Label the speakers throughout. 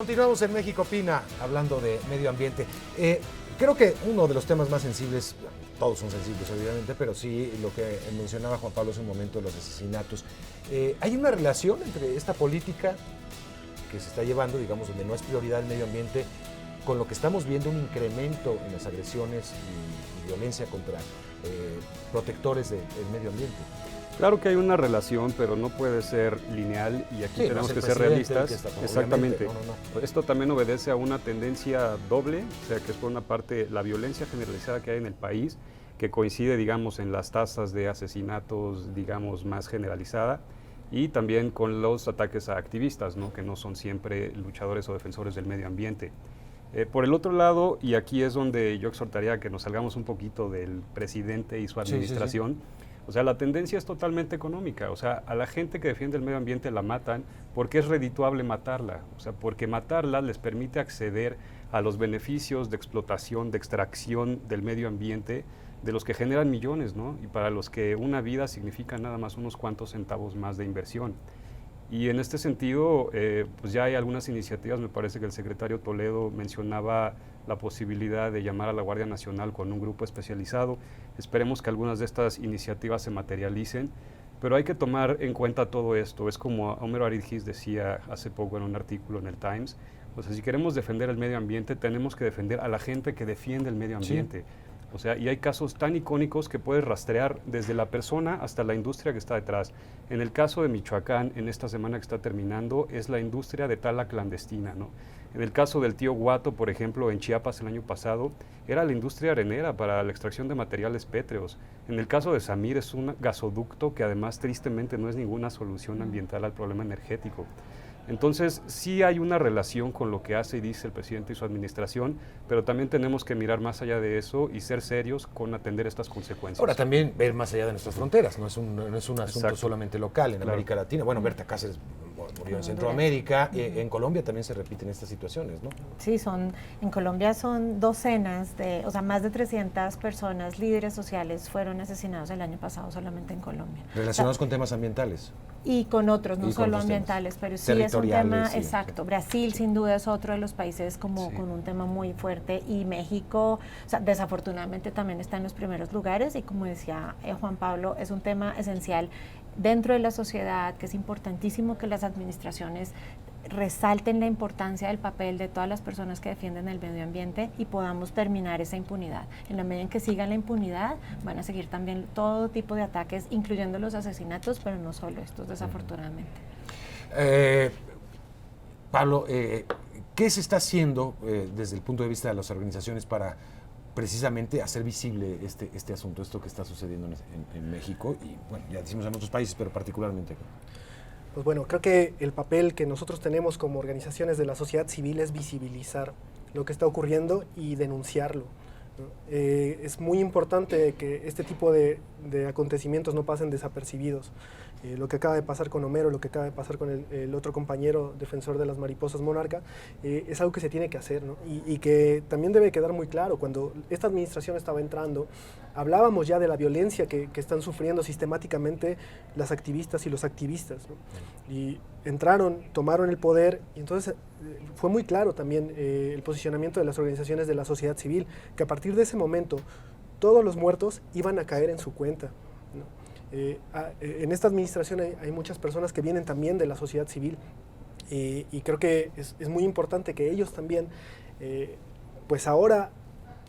Speaker 1: Continuamos en México Opina, hablando de medio ambiente. Creo que uno de los temas más sensibles, todos son sensibles obviamente, pero sí lo que mencionaba Juan Pablo hace un momento, los asesinatos. ¿Hay una relación entre esta política que se está llevando, digamos, donde no es prioridad el medio ambiente, con lo que estamos viendo, un incremento en las agresiones y violencia contra protectores del medio ambiente?
Speaker 2: Claro que hay una relación, pero no puede ser lineal y aquí tenemos que ser realistas. Exactamente. No. Esto también obedece a una tendencia doble, o sea que es por una parte la violencia generalizada que hay en el país, que coincide, digamos, en las tasas de asesinatos, digamos, más generalizada, y también con los ataques a activistas, ¿no? Que no son siempre luchadores o defensores del medio ambiente. Por el otro lado, y aquí es donde yo exhortaría a que nos salgamos un poquito del presidente y su administración. Sí. O sea, la tendencia es totalmente económica. O sea, a la gente que defiende el medio ambiente la matan porque es redituable matarla. O sea, porque matarla les permite acceder a los beneficios de explotación, de extracción del medio ambiente, de los que generan millones, ¿no? Y para los que una vida significa nada más unos cuantos centavos más de inversión. Y en este sentido, pues ya hay algunas iniciativas. Me parece que el secretario Toledo mencionaba la posibilidad de llamar a la Guardia Nacional con un grupo especializado. Esperemos que algunas de estas iniciativas se materialicen, pero hay que tomar en cuenta todo esto. Es como Homero Aridgis decía hace poco en un artículo en el Times, o sea, si queremos defender el medio ambiente, tenemos que defender a la gente que defiende el medio ambiente. Sí. O sea, y hay casos tan icónicos que puedes rastrear desde la persona hasta la industria que está detrás. En el caso de Michoacán, en esta semana que está terminando, es la industria de tala clandestina, ¿no? En el caso del tío Guato, por ejemplo, en Chiapas el año pasado, era la industria arenera para la extracción de materiales pétreos. En el caso de Samir es un gasoducto que además tristemente no es ninguna solución ambiental al problema energético. Entonces, sí hay una relación con lo que hace y dice el presidente y su administración, pero también tenemos que mirar más allá de eso y ser serios con atender estas consecuencias.
Speaker 1: Ahora, también ver más allá de nuestras fronteras, no es un asunto solamente local en América Latina. Bueno, Berta Cáceres murió en Centroamérica, en Colombia también se repiten estas situaciones, ¿no?
Speaker 3: Sí, en Colombia son docenas más de 300 personas, líderes sociales, fueron asesinados el año pasado solamente en Colombia.
Speaker 1: Relacionados con temas ambientales.
Speaker 3: Y con otros, no solo ambientales, pero sí es un tema, exacto. Brasil sin duda es otro de los países con un tema muy fuerte, y México, desafortunadamente también está en los primeros lugares, y como decía Juan Pablo, es un tema esencial dentro de la sociedad, que es importantísimo que las administraciones resalten la importancia del papel de todas las personas que defienden el medio ambiente y podamos terminar esa impunidad. En la medida en que siga la impunidad, van a seguir también todo tipo de ataques, incluyendo los asesinatos, pero no solo estos, desafortunadamente.
Speaker 1: Pablo, ¿qué se está haciendo desde el punto de vista de las organizaciones para precisamente hacer visible este asunto, esto que está sucediendo en México y, bueno, ya decimos en otros países, pero particularmente acá?
Speaker 4: Pues bueno, creo que el papel que nosotros tenemos como organizaciones de la sociedad civil es visibilizar lo que está ocurriendo y denunciarlo, ¿no? Es muy importante que este tipo de acontecimientos no pasen desapercibidos. Lo que acaba de pasar con Homero, lo que acaba de pasar con el otro compañero defensor de las mariposas monarca, es algo que se tiene que hacer, ¿no? Y que también debe quedar muy claro. Cuando esta administración estaba entrando, hablábamos ya de la violencia que están sufriendo sistemáticamente las activistas y los activistas, ¿no? Y entraron, tomaron el poder, y entonces fue muy claro también el posicionamiento de las organizaciones de la sociedad civil, que a partir de ese momento todos los muertos iban a caer en su cuenta, ¿no? En esta administración hay muchas personas que vienen también de la sociedad civil, y creo que es muy importante que ellos también, pues ahora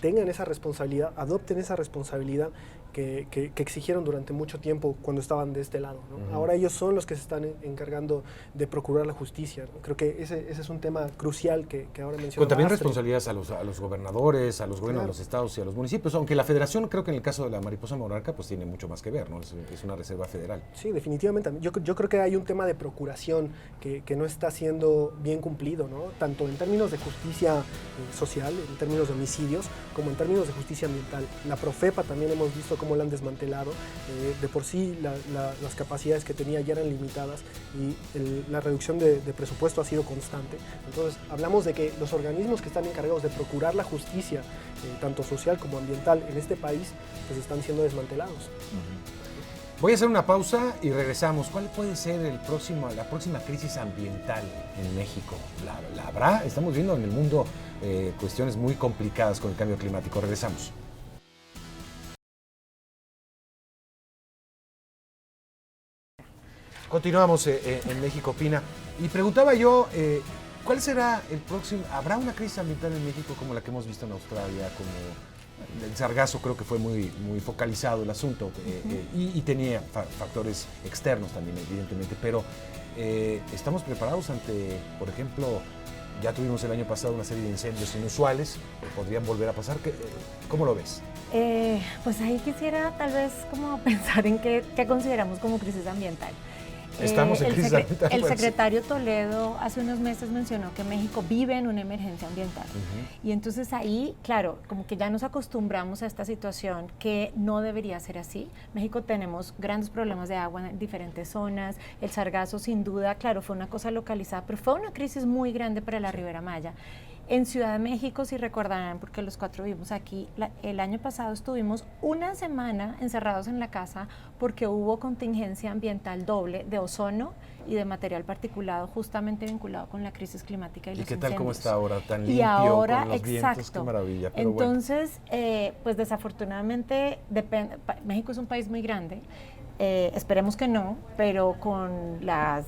Speaker 4: tengan esa responsabilidad, adopten esa responsabilidad que exigieron durante mucho tiempo cuando estaban de este lado, ¿no? Ahora ellos son los que se están encargando de procurar la justicia, ¿no? Creo que ese es un tema crucial que ahora mencionaba.
Speaker 1: Con también responsabilidades a los gobernadores, a los gobiernos de los estados y a los municipios, aunque la federación, creo que en el caso de la mariposa monarca, pues tiene mucho más que ver, ¿no? Es una reserva federal.
Speaker 4: Sí, definitivamente. Yo creo que hay un tema de procuración que no está siendo bien cumplido, ¿no? Tanto en términos de justicia social, en términos de homicidios, como en términos de justicia ambiental. La Profepa también hemos visto cómo la han desmantelado. De por sí las capacidades que tenía ya eran limitadas, y la reducción de presupuesto ha sido constante. Entonces hablamos de que los organismos que están encargados de procurar la justicia, tanto social como ambiental en este país, pues están siendo desmantelados.
Speaker 1: Voy a hacer una pausa y regresamos. ¿Cuál puede ser la próxima crisis ambiental en México? ¿La habrá? Estamos viendo en el mundo cuestiones muy complicadas con el cambio climático. Regresamos. Continuamos en México, Pina. Y preguntaba yo, ¿cuál será el próximo? ¿Habrá una crisis ambiental en México como la que hemos visto en Australia? Como el sargazo, creo que fue muy focalizado el asunto y tenía factores externos también, evidentemente. Pero ¿estamos preparados ante, por ejemplo, ya tuvimos el año pasado una serie de incendios inusuales, podrían volver a pasar? ¿Cómo lo ves?
Speaker 3: Pues ahí quisiera tal vez como pensar en qué consideramos como crisis ambiental.
Speaker 1: Estamos en crisis ambiental.
Speaker 3: El secretario Toledo hace unos meses mencionó que México vive en una emergencia ambiental. Y entonces ahí, claro, como que ya nos acostumbramos a esta situación que no debería ser así. México tenemos grandes problemas de agua en diferentes zonas. El sargazo, sin duda, claro, fue una cosa localizada, pero fue una crisis muy grande para la Ribera Maya. En Ciudad de México, si recordarán, porque los 4 vivimos aquí, el año pasado estuvimos una semana encerrados en la casa porque hubo contingencia ambiental doble de ozono y de material particulado justamente vinculado con la crisis climática y los incendios.
Speaker 1: ¿Y qué tal cómo está ahora? Tan limpio,
Speaker 3: y ahora,
Speaker 1: con los vientos, qué maravilla.
Speaker 3: Pero entonces, pues desafortunadamente, México es un país muy grande. Esperemos que no, pero con la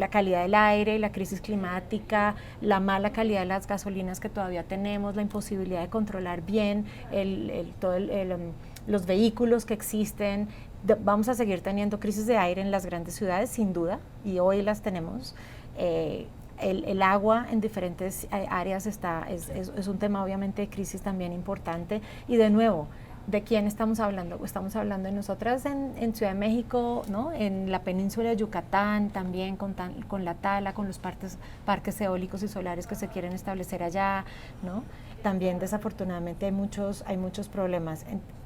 Speaker 3: calidad del aire y la crisis climática, la mala calidad de las gasolinas que todavía tenemos, la imposibilidad de controlar bien los vehículos que existen, vamos a seguir teniendo crisis de aire en las grandes ciudades, sin duda, y hoy las tenemos. El agua en diferentes áreas es un tema obviamente de crisis también importante, y de nuevo, ¿de quién estamos hablando? Estamos hablando de nosotras en Ciudad de México, ¿no? En la península de Yucatán también, con la tala, con los parques eólicos y solares que se quieren establecer allá, ¿no? También desafortunadamente hay muchos problemas.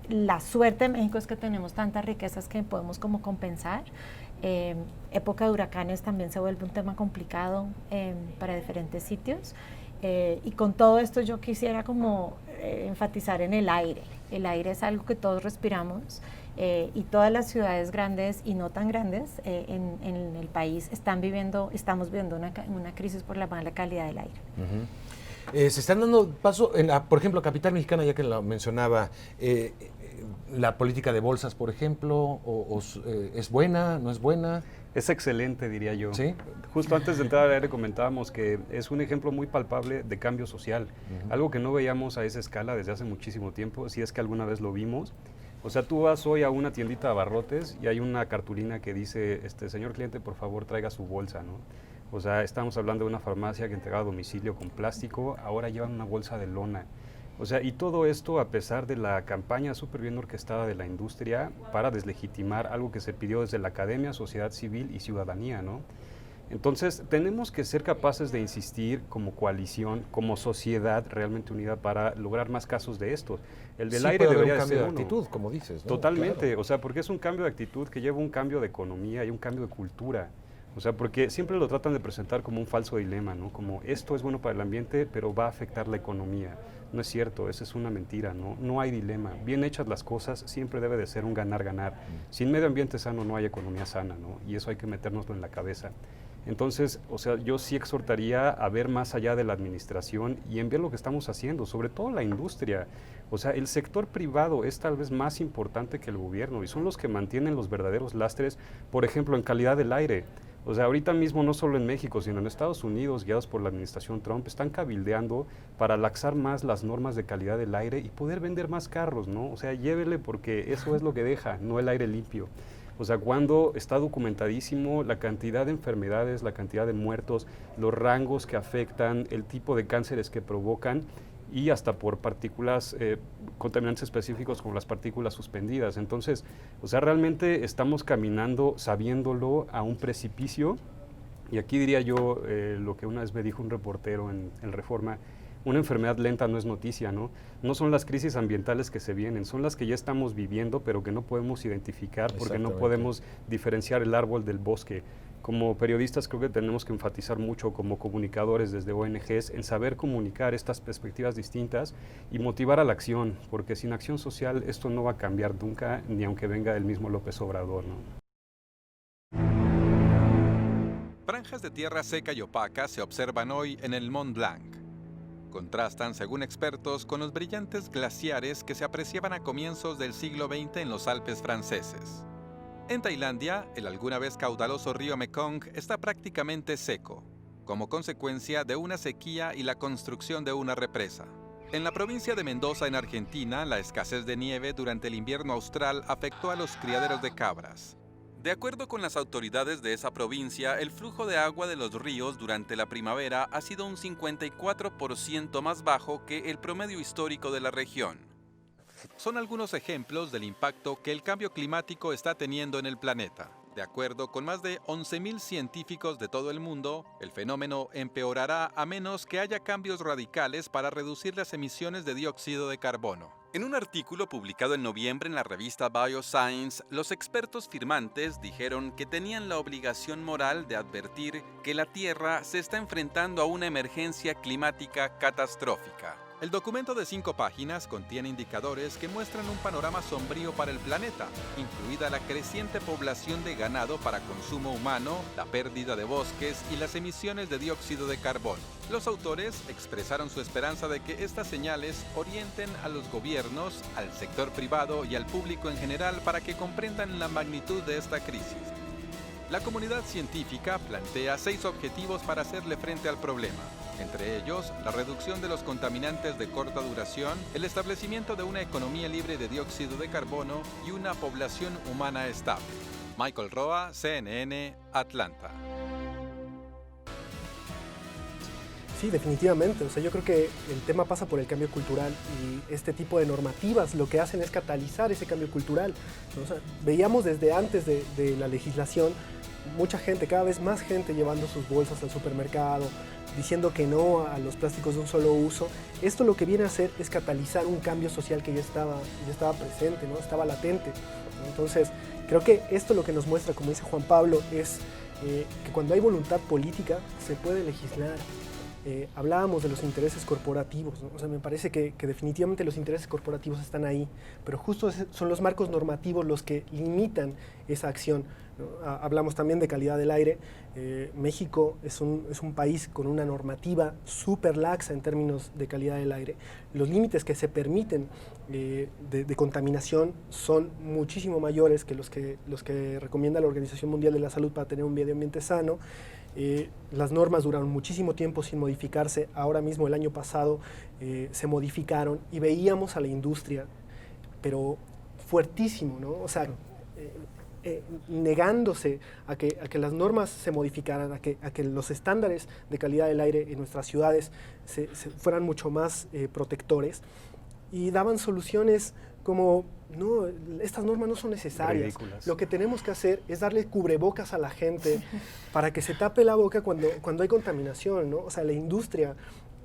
Speaker 3: La suerte de México es que tenemos tantas riquezas que podemos como compensar. Época de huracanes también se vuelve un tema complicado para diferentes sitios. Y con todo esto yo quisiera como enfatizar en el aire. El aire es algo que todos respiramos y todas las ciudades grandes y no tan grandes en el país estamos viviendo una crisis por la mala calidad del aire.
Speaker 1: Se están dando paso, por ejemplo, Capital Mexicana, ya que lo mencionaba, la política de bolsas, por ejemplo, ¿es buena, no es buena?
Speaker 2: Es excelente, diría yo.
Speaker 1: ¿Sí?
Speaker 2: Justo antes de entrar al aire comentábamos que es un ejemplo muy palpable de cambio social, algo que no veíamos a esa escala desde hace muchísimo tiempo, si es que alguna vez lo vimos. O sea, tú vas hoy a una tiendita de abarrotes y hay una cartulina que dice, señor cliente, por favor, traiga su bolsa, ¿no? O sea, estamos hablando de una farmacia que entregaba a domicilio con plástico, ahora llevan una bolsa de lona. O sea, y todo esto a pesar de la campaña súper bien orquestada de la industria para deslegitimar algo que se pidió desde la academia, sociedad civil y ciudadanía, ¿no? Entonces, tenemos que ser capaces de insistir como coalición, como sociedad realmente unida para lograr más casos de estos. El del aire debería ser un cambio de
Speaker 1: actitud, como dices, ¿no?
Speaker 2: Totalmente,
Speaker 1: claro.
Speaker 2: O sea, porque es un cambio de actitud que lleva un cambio de economía y un cambio de cultura. O sea, porque siempre lo tratan de presentar como un falso dilema, ¿no? Como esto es bueno para el ambiente, pero va a afectar la economía. No es cierto, esa es una mentira, ¿no? No hay dilema. Bien hechas las cosas, siempre debe de ser un ganar-ganar. Sin medio ambiente sano no hay economía sana, ¿no? Y eso hay que metérnoslo en la cabeza. Entonces, o sea, yo sí exhortaría a ver más allá de la administración y en ver lo que estamos haciendo, sobre todo la industria. O sea, el sector privado es tal vez más importante que el gobierno y son los que mantienen los verdaderos lastres, por ejemplo, en calidad del aire. O sea, ahorita mismo no solo en México, sino en Estados Unidos, guiados por la administración Trump, están cabildeando para laxar más las normas de calidad del aire y poder vender más carros, ¿no? O sea, llévele porque eso es lo que deja, no el aire limpio. O sea, cuando está documentadísimo la cantidad de enfermedades, la cantidad de muertos, los rangos que afectan, el tipo de cánceres que provocan y hasta por partículas, contaminantes específicos como las partículas suspendidas. Entonces, o sea, realmente estamos caminando, sabiéndolo, a un precipicio. Y aquí diría yo lo que una vez me dijo un reportero en Reforma: una enfermedad lenta no es noticia, ¿no? No son las crisis ambientales que se vienen, son las que ya estamos viviendo, pero que no podemos identificar porque no podemos diferenciar el árbol del bosque. como periodistas creo que tenemos que enfatizar mucho como comunicadores desde ONGs en saber comunicar estas perspectivas distintas y motivar a la acción, porque sin acción social esto no va a cambiar nunca, ni aunque venga el mismo López Obrador, ¿no?
Speaker 5: Franjas de tierra seca y opaca se observan hoy en el Mont Blanc. Contrastan, según expertos, con los brillantes glaciares que se apreciaban a comienzos del siglo XX en los Alpes franceses. En Tailandia, el alguna vez caudaloso río Mekong está prácticamente seco, como consecuencia de una sequía y la construcción de una represa. En la provincia de Mendoza, en Argentina, la escasez de nieve durante el invierno austral afectó a los criaderos de cabras. De acuerdo con las autoridades de esa provincia, el flujo de agua de los ríos durante la primavera ha sido un 54% más bajo que el promedio histórico de la región. Son algunos ejemplos del impacto que el cambio climático está teniendo en el planeta. De acuerdo con más de 11.000 científicos de todo el mundo, el fenómeno empeorará a menos que haya cambios radicales para reducir las emisiones de dióxido de carbono. En un artículo publicado en noviembre en la revista Bioscience, los expertos firmantes dijeron que tenían la obligación moral de advertir que la Tierra se está enfrentando a una emergencia climática catastrófica. El documento de 5 páginas contiene indicadores que muestran un panorama sombrío para el planeta, incluida la creciente población de ganado para consumo humano, la pérdida de bosques y las emisiones de dióxido de carbono. Los autores expresaron su esperanza de que estas señales orienten a los gobiernos, al sector privado y al público en general para que comprendan la magnitud de esta crisis. La comunidad científica plantea 6 objetivos para hacerle frente al problema. Entre ellos, la reducción de los contaminantes de corta duración, el establecimiento de una economía libre de dióxido de carbono y una población humana estable. Michael Roa, CNN, Atlanta.
Speaker 4: Sí, definitivamente. O sea, yo creo que el tema pasa por el cambio cultural y este tipo de normativas lo que hacen es catalizar ese cambio cultural. O sea, veíamos desde antes de la legislación mucha gente, cada vez más gente llevando sus bolsas al supermercado, diciendo que no a los plásticos de un solo uso. Esto lo que viene a hacer es catalizar un cambio social que ya estaba presente, ¿no? Estaba latente. Entonces, creo que esto lo que nos muestra, como dice Juan Pablo, es que cuando hay voluntad política se puede legislar. Hablábamos de los intereses corporativos, ¿no? O sea, me parece que definitivamente los intereses corporativos están ahí, pero justo son los marcos normativos los que limitan esa acción, ¿no? Hablamos también de calidad del aire. México es un país con una normativa súper laxa en términos de calidad del aire. Los límites que se permiten de contaminación son muchísimo mayores que los que recomienda la Organización Mundial de la Salud para tener un medio ambiente sano. Las normas duraron muchísimo tiempo sin modificarse. Ahora mismo, el año pasado, se modificaron y veíamos a la industria, pero fuertísimo, ¿no? O sea, negándose a que las normas se modificaran, a que los estándares de calidad del aire en nuestras ciudades fueran mucho más protectores, y daban soluciones como: no, estas normas no son necesarias. Ridículas. Lo que tenemos que hacer es darle cubrebocas a la gente para que se tape la boca cuando hay contaminación, ¿no? O sea, la industria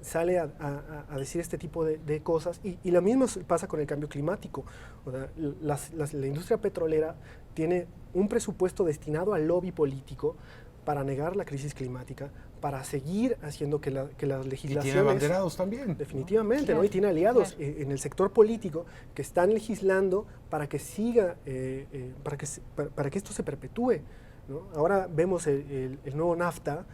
Speaker 4: sale a decir este tipo de cosas, y lo mismo pasa con el cambio climático. O sea, la industria petrolera tiene un presupuesto destinado al lobby político para negar la crisis climática, para seguir haciendo que las legislaciones...
Speaker 1: Y tiene abanderados también.
Speaker 4: Definitivamente, ¿no? Y tiene aliados en el sector político que están legislando para que siga, para que esto se perpetúe, ¿no? Ahora vemos el nuevo NAFTA,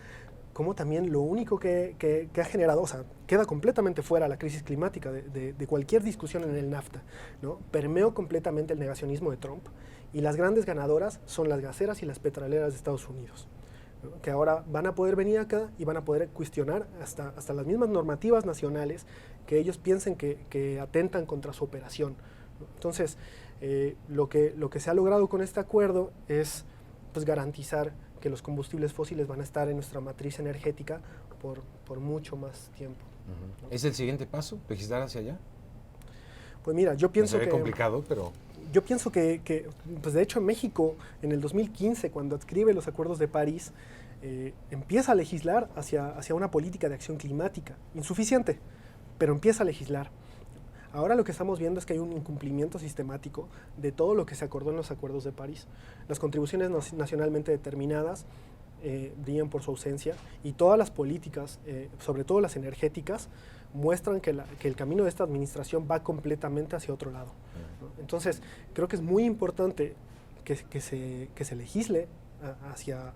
Speaker 4: como también lo único que ha generado, o sea, queda completamente fuera la crisis climática de cualquier discusión en el NAFTA, ¿no? Permeó completamente el negacionismo de Trump, y las grandes ganadoras son las gaseras y las petroleras de Estados Unidos, ¿no? Que ahora van a poder venir acá y van a poder cuestionar hasta las mismas normativas nacionales que ellos piensen que atentan contra su operación, ¿no? Entonces, lo que se ha logrado con este acuerdo es, pues, garantizar que los combustibles fósiles van a estar en nuestra matriz energética por mucho más tiempo.
Speaker 1: ¿No? ¿Es el siguiente paso, legislar hacia allá?
Speaker 4: Pues mira, yo pienso que...
Speaker 1: Se ve complicado, pero...
Speaker 4: Yo pienso que pues de hecho, México, en el 2015, cuando adscribe los acuerdos de París, empieza a legislar hacia una política de acción climática. Insuficiente, pero empieza a legislar. Ahora lo que estamos viendo es que hay un incumplimiento sistemático de todo lo que se acordó en los acuerdos de París. Las contribuciones nacionalmente determinadas brillan por su ausencia, y todas las políticas, sobre todo las energéticas, muestran que el camino de esta administración va completamente hacia otro lado, ¿no? Entonces, creo que es muy importante que se legisle hacia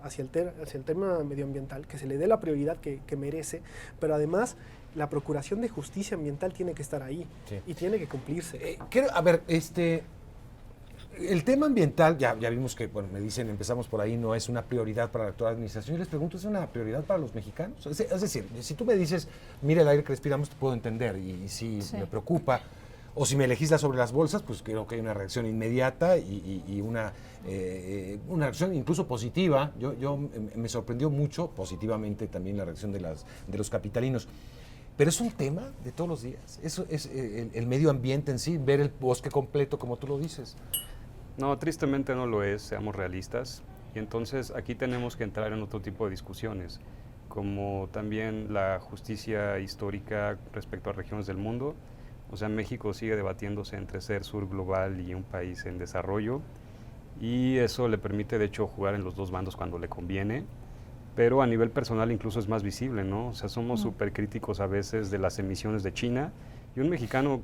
Speaker 4: el tema medioambiental, que se le dé la prioridad que merece, pero además la Procuración de Justicia Ambiental tiene que estar ahí, sí, y tiene que cumplirse.
Speaker 1: El tema ambiental, ya vimos que, bueno, me dicen, empezamos por ahí, no es una prioridad para la actual administración. Yo les pregunto, ¿es una prioridad para los mexicanos? Es decir, si tú me dices, mira el aire que respiramos, te puedo entender, y sí, me preocupa. O si me legislas sobre las bolsas, pues creo que hay una reacción inmediata y una reacción incluso positiva. Me sorprendió mucho, positivamente también, la reacción de los capitalinos. Pero es un tema de todos los días. Eso es el medio ambiente en sí, ver el bosque completo, como tú lo dices.
Speaker 2: No, tristemente no lo es, seamos realistas. Y entonces aquí tenemos que entrar en otro tipo de discusiones, como también la justicia histórica respecto a regiones del mundo. O sea, México sigue debatiéndose entre ser sur global y un país en desarrollo, y eso le permite, de hecho, jugar en los dos bandos cuando le conviene. Pero a nivel personal incluso es más visible, ¿no? O sea, somos súper críticos a veces de las emisiones de China, y un mexicano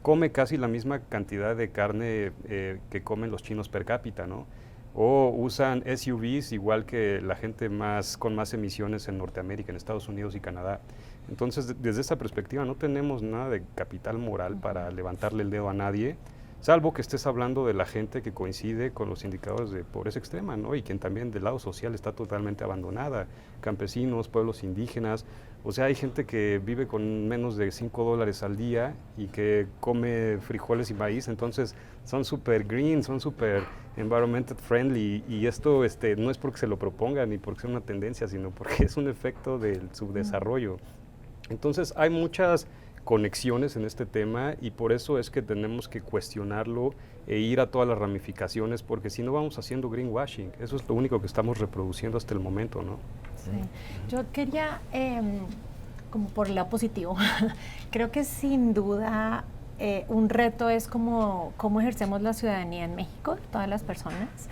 Speaker 2: come casi la misma cantidad de carne que comen los chinos per cápita, ¿no? O usan SUVs igual que la gente con más emisiones en Norteamérica, en Estados Unidos y Canadá. Entonces, desde esa perspectiva no tenemos nada de capital moral para levantarle el dedo a nadie, salvo que estés hablando de la gente que coincide con los indicadores de pobreza extrema, ¿no? Y quien también del lado social está totalmente abandonada, campesinos, pueblos indígenas. O sea, hay gente que vive con menos de $5 al día y que come frijoles y maíz, entonces son súper green, son súper environmental friendly, y esto no es porque se lo propongan ni porque sea una tendencia, sino porque es un efecto del subdesarrollo. Entonces hay muchas conexiones en este tema, y por eso es que tenemos que cuestionarlo e ir a todas las ramificaciones, porque si no vamos haciendo greenwashing. Eso es lo único que estamos reproduciendo hasta el momento, ¿no?
Speaker 3: Sí. Yo quería, como por el lado positivo, creo que sin duda un reto es cómo ejercemos la ciudadanía en México, todas las personas.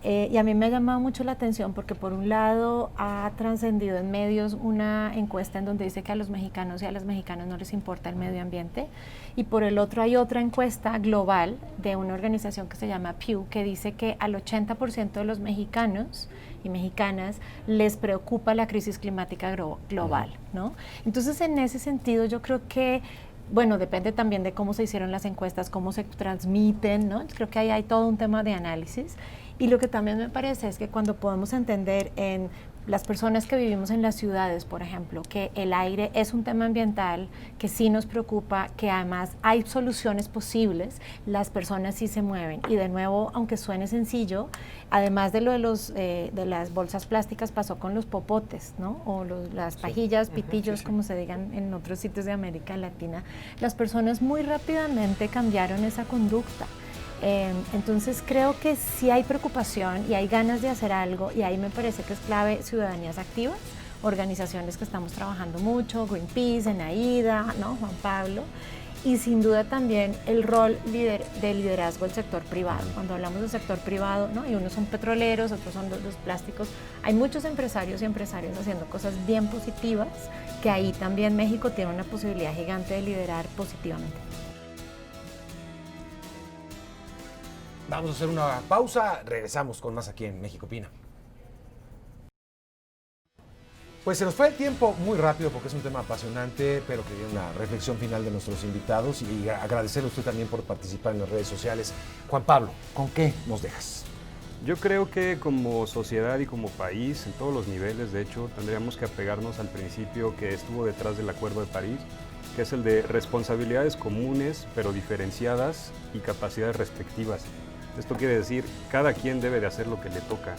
Speaker 3: Y a mí me ha llamado mucho la atención porque, por un lado, ha trascendido en medios una encuesta en donde dice que a los mexicanos y a las mexicanas no les importa el medio ambiente, y por el otro hay otra encuesta global de una organización que se llama Pew, que dice que al 80% de los mexicanos y mexicanas les preocupa la crisis climática global, ¿no? Entonces, en ese sentido, yo creo que, bueno, depende también de cómo se hicieron las encuestas, cómo se transmiten, ¿no? Creo que ahí hay todo un tema de análisis. Y lo que también me parece es que cuando podemos entender en las personas que vivimos en las ciudades, por ejemplo, que el aire es un tema ambiental que sí nos preocupa, que además hay soluciones posibles, las personas sí se mueven. Y de nuevo, aunque suene sencillo, además de lo de las bolsas plásticas, pasó con los popotes, ¿no? O las pajillas, pitillos, como se digan en otros sitios de América Latina. Las personas muy rápidamente cambiaron esa conducta. Entonces creo que sí hay preocupación y hay ganas de hacer algo, y ahí me parece que es clave ciudadanías activas, organizaciones que estamos trabajando mucho, Greenpeace, Enaida, ¿no? Juan Pablo, y sin duda también el rol de liderazgo del sector privado. Cuando hablamos del sector privado, ¿no? Y unos son petroleros, otros son los plásticos, hay muchos empresarios y empresarias haciendo cosas bien positivas, que ahí también México tiene una posibilidad gigante de liderar positivamente.
Speaker 1: Vamos a hacer una pausa, regresamos con más aquí en México Opina. Pues se nos fue el tiempo muy rápido porque es un tema apasionante, pero quería una reflexión final de nuestros invitados y agradecerle a usted también por participar en las redes sociales. Juan Pablo, ¿con qué nos dejas?
Speaker 2: Yo creo que como sociedad y como país, en todos los niveles, de hecho, tendríamos que apegarnos al principio que estuvo detrás del Acuerdo de París, que es el de responsabilidades comunes pero diferenciadas y capacidades respectivas. Esto quiere decir, cada quien debe de hacer lo que le toca,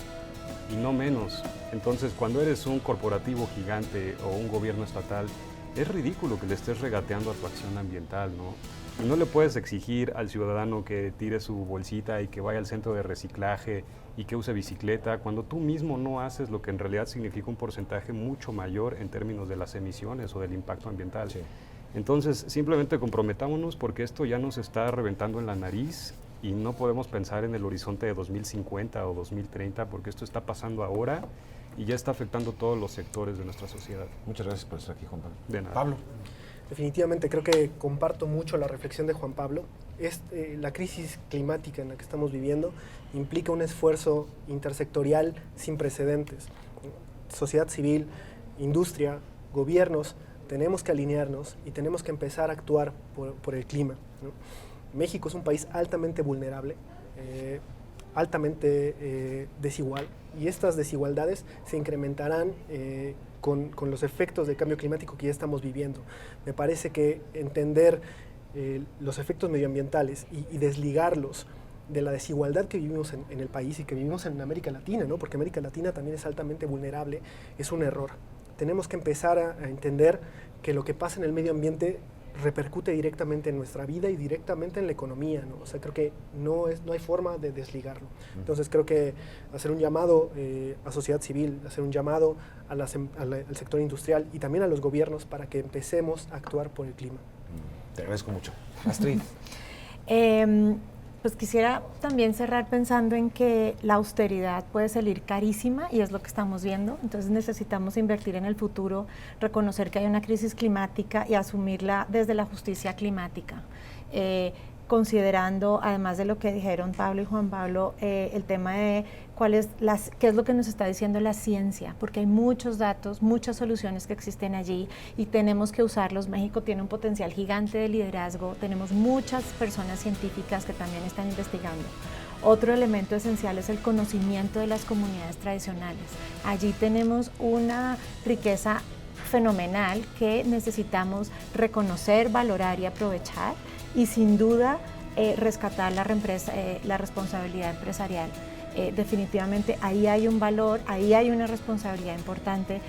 Speaker 2: y no menos. Entonces, cuando eres un corporativo gigante o un gobierno estatal, es ridículo que le estés regateando a tu acción ambiental, ¿no? Y no le puedes exigir al ciudadano que tire su bolsita y que vaya al centro de reciclaje y que use bicicleta, cuando tú mismo no haces lo que en realidad significa un porcentaje mucho mayor en términos de las emisiones o del impacto ambiental. Sí. Entonces, simplemente comprometámonos, porque esto ya nos está reventando en la nariz, y no podemos pensar en el horizonte de 2050 o 2030, porque esto está pasando ahora, y ya está afectando todos los sectores de nuestra sociedad.
Speaker 1: Muchas gracias por estar aquí, Juan Pablo.
Speaker 2: De nada.
Speaker 1: Pablo.
Speaker 4: Definitivamente creo que comparto mucho la reflexión de Juan Pablo. La crisis climática en la que estamos viviendo implica un esfuerzo intersectorial sin precedentes. Sociedad civil, industria, gobiernos, tenemos que alinearnos y tenemos que empezar a actuar por el clima, ¿no? México es un país altamente vulnerable, altamente desigual, y estas desigualdades se incrementarán con los efectos del cambio climático que ya estamos viviendo. Me parece que entender los efectos medioambientales y desligarlos de la desigualdad que vivimos en el país y que vivimos en América Latina, ¿no? Porque América Latina también es altamente vulnerable, es un error. Tenemos que empezar a entender que lo que pasa en el medio ambiente repercute directamente en nuestra vida y directamente en la economía, ¿no? O sea, creo que no hay forma de desligarlo. Entonces creo que hacer un llamado a sociedad civil, hacer un llamado al sector industrial y también a los gobiernos para que empecemos a actuar por el clima.
Speaker 1: Te agradezco mucho. Astrid.
Speaker 3: Pues quisiera también cerrar pensando en que la austeridad puede salir carísima y es lo que estamos viendo. Entonces necesitamos invertir en el futuro, reconocer que hay una crisis climática y asumirla desde la justicia climática. Considerando, además de lo que dijeron Pablo y Juan Pablo, el tema de qué es lo que nos está diciendo la ciencia, porque hay muchos datos, muchas soluciones que existen allí y tenemos que usarlos. México tiene un potencial gigante de liderazgo, tenemos muchas personas científicas que también están investigando. Otro elemento esencial es el conocimiento de las comunidades tradicionales. Allí tenemos una riqueza fenomenal que necesitamos reconocer, valorar y aprovechar, y sin duda rescatar la responsabilidad empresarial. Definitivamente ahí hay un valor, ahí hay una responsabilidad importante.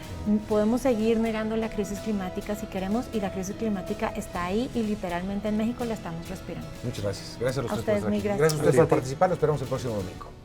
Speaker 3: Podemos seguir negando la crisis climática si queremos, y la crisis climática está ahí y literalmente en México la estamos respirando.
Speaker 1: Muchas gracias. Gracias a
Speaker 3: ustedes.
Speaker 1: Gracias a ustedes por participar. Nos esperamos el próximo domingo.